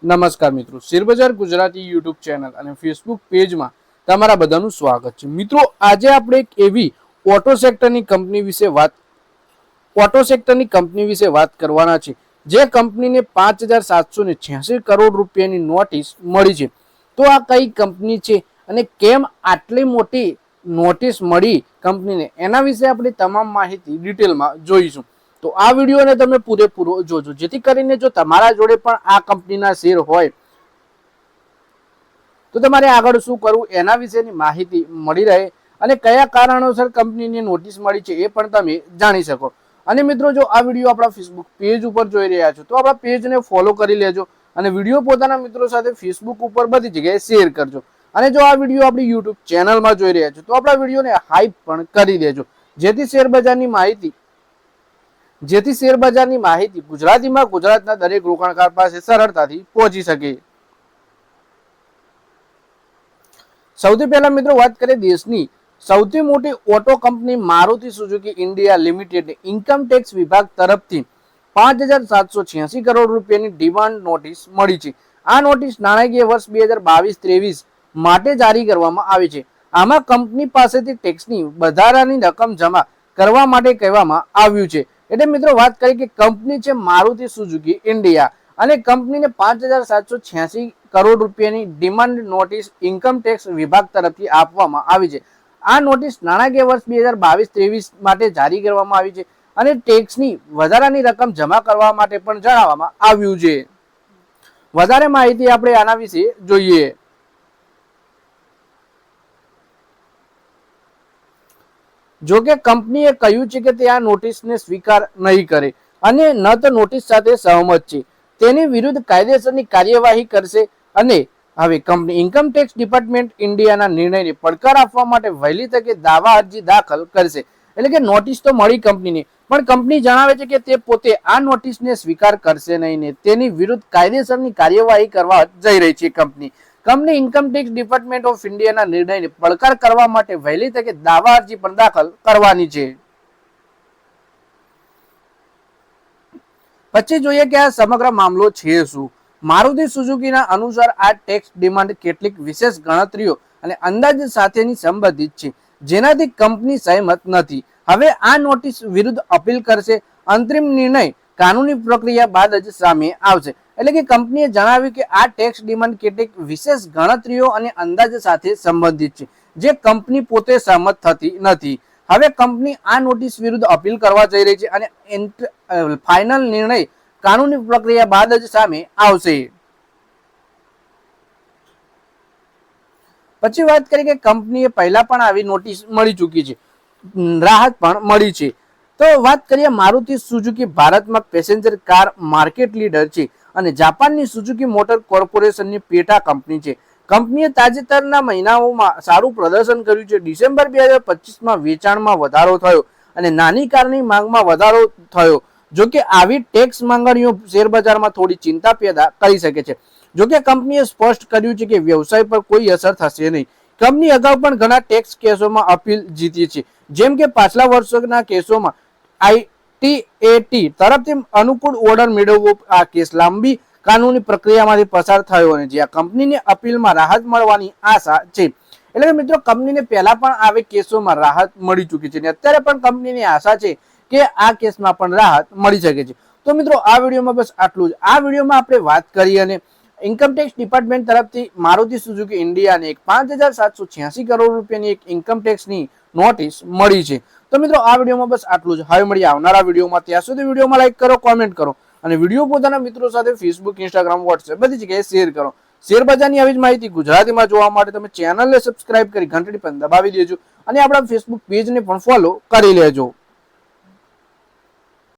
નમસ્કાર મિત્રો, શેરબજાર ગુજરાતી યુટ્યુબ ચેનલ અને ફેસબુક પેજમાં તમારા બધાનું સ્વાગત છે. મિત્રો, આજે આપણે એક એવી ઓટો સેક્ટરની કંપની વિશે વાત કરવાના છે જે કંપનીને 5,786 કરોડ રૂપિયાની નોટિસ મળી છે. તો આ કઈ કંપની છે અને કેમ આટલી મોટી નોટિસ મળી કંપનીને, એના વિશે આપણે તમામ માહિતી ડિટેલમાં જોઈશું. તો આ વિડીયોને તમે પૂરેપૂરો જોજો, જેથી કરીને જો તમારા જોડે પણ આ કંપનીના શેર હોય તો તમારે આગળ શું કરવું એના વિશેની માહિતી મળી રહે અને કયા કારણોસર કંપનીને નોટિસ મળી છે એ પણ તમે જાણી શકો. અને મિત્રો, જો આ વિડીયો આપણા ફેસબુક પેજ ઉપર જોઈ રહ્યા છો તો આપણા પેજને ફોલો કરી લેજો અને વિડીયો પોતાના મિત્રો સાથે ફેસબુક ઉપર બધી જગ્યાએ શેર કરજો. અને જો આ વિડીયો આપણી યુટ્યુબ ચેનલમાં જોઈ રહ્યા છો તો આપણા વિડીયોને હાઈપ પણ કરી દેજો, જેથી શેરબજારની માહિતી ગુજરાતીમાં ગુજરાતના દરેક રોકાણકાર પાસે સરળતાથી પહોંચી શકે. સૌથી પહેલા મિત્રો વાત કરીએ દેશની સૌથી મોટી auto company Maruti Suzuki India limited income tax વિભાગ તરફથી 5,786 કરોડ રૂપિયાની ડિમાન્ડ નોટિસ મળી છે. આ નોટિસ નાણાકીય વર્ષ 2022-23 માટે જારી કરવામાં આવી છે. આમાં કંપની પાસેથી ટેક્સની વધારાની રકમ જમા કરવા માટે કહેવામાં આવ્યું છે. એટલે મિત્રો વાત કરી કે કંપની છે મારુતિ સુઝુકી ઇન્ડિયા અને કંપનીને 5,786 કરોડ રૂપિયાની ડિમાન્ડ નોટિસ ઇન્કમ ટેક્સ વિભાગ તરફથી આપવામાં આવી છે. આ નોટિસ નાણાકીય વર્ષ 2022-23 માટે જારી કરવામાં આવી છે અને ટેક્સની વધારાની રકમ જમા કરવા માટે પણ જણાવવામાં આવ્યું છે. વધારે માહિતી આપણે આના વિશે જોઈએ. જોકે કંપનીએ કહ્યું છે કે તે આ નોટિસને સ્વીકાર નહીં કરે અને ન તો નોટિસ સાથે સહમત છે. તેની વિરુદ્ધ કાયદેસરની કાર્યવાહી કરશે અને હવે કંપની ઇન્કમ ટેક્સ ડિપાર્ટમેન્ટ ઇન્ડિયાના નિર્ણયને પડકાર આપવા માટે વહેલી તકે દાવા અરજી દાખલ કરશે. એટલે કે નોટિસ તો મળી કંપનીને, પણ કંપની જણાવે છે કે તે પોતે આ નોટિસને સ્વીકાર કરશે નહીં ને તેની વિરુદ્ધ કાયદેસરની કાર્યવાહી કરવા જઈ રહી છે. Company income tax department of ઇન્ડિયાના નિર્ણયને પડકાર કરવા માટે વહેલી તકે દાવા અરજી પણ દાખલ કરવાની છે. પછી જોઈએ કે આ સમગ્ર મામલો છે શું. મારુતિ સુઝુકીના અનુસાર આ ટેક્સ ડિમાન્ડ કેટલીક વિશેષ ગણતરીઓ અને અંદાજ સાથેની સંબંધિત છે, જેનાથી કંપની સહમત નથી. હવે આ નોટિસ વિરુદ્ધ અપીલ કરશે. અંતરિમ નિર્ણય કાનૂની પ્રક્રિયા બાદ જ સામે આવશે. એટલે કે કંપનીએ જણાવ્યું કે આ ટેક્સ ડિમાન્ડ કેટલીક વિશેષ ગણતરીઓ અને અંદાજ સાથે સંબંધિત છે, જે કંપની પોતે સહમત થતી નથી. હવે કંપની આ નોટિસ વિરુદ્ધ અપીલ કરવા જઈ રહી છે અને ફાઇનલ નિર્ણય કાનૂની પ્રક્રિયા બાદ જ સામે આવશે. પછી વાત કરીએ કે કંપનીએ પહેલા પણ આવી નોટિસ મળી ચૂકી છે, રાહત પણ મળી છે. તો વાત કરીએ મારુતિ સુઝુકી ભારતમાં પેસેન્જર કાર માર્કેટ લીડર છે અને જાપાનની સુઝુકી મોટર કોર્પોરેશનની પેટા કંપની છે. કંપનીએ તાજેતરના મહિનાઓમાં સારું પ્રદર્શન કર્યું છે. ડિસેમ્બર 2025માં વેચાણમાં વધારો થયો અને નાની કારની માંગમાં વધારો થયો. જોકે આવી ટેક્સ માંગણીઓ શેરબજારમાં થોડી ચિંતા પેદા કરી શકે છે. જોકે કંપનીએ સ્પષ્ટ કર્યું છે કે વ્યવસાય પર કોઈ અસર થશે નહીં. કંપની અગાઉ પણ ઘણા ટેક્સ કેસોમાં અપીલ જીતી છે, જેમ કે પાછલા વર્ષોના કેસોમાં આઈટીએટી તરફથી અનુકૂળ ઓર્ડર મેળવવો. આ કેસ લાંબી કાનૂની પ્રક્રિયામાંથી પસાર થયો અને જ્યાં કંપનીને અપીલમાં રાહત મળવાની આશા છે. એટલે કે મિત્રો, કંપનીને પહેલા પણ આવી કેસોમાં રાહત મળી ચૂકી છે અને અત્યારે પણ કંપનીની આશા છે કે આ કેસમાં પણ રાહત મળી શકે છે. તો મિત્રો, આ વિડીયોમાં બસ આટલું જ. આ વિડીયોમાં આપણે વાત કરી અને ઇન્કમટેક્સ ડિપાર્ટમેન્ટ તરફથી મારુતિ સુઝુકી ઇન્ડિયાને 5,786 કરોડ રૂપિયાની એક ઇન્કમ ટેક્સની નોટિસ મળી છે. તો મિત્રો, આ વિડીયોમાં બસ આટલું જ. હવે મળીએ આવનારા વિડીયોમાં. ત્યાં સુધી વિડીયોમાં લાઈક કરો, કોમેન્ટ કરો અને વિડીયો પોતાના મિત્રો સાથે ફેસબુક, ઇન્સ્ટાગ્રામ, વોટ્સએપ બધી જગ્યાએ શેર કરો. શેરબજારની આવી જ માહિતી ગુજરાતીમાં જોવા માટે તમે ચેનલને સબસ્ક્રાઇબ કરી ઘંટડી પણ દબાવી દેજો અને આપણા ફેસબુક પેજને પણ ફોલો કરી લેજો.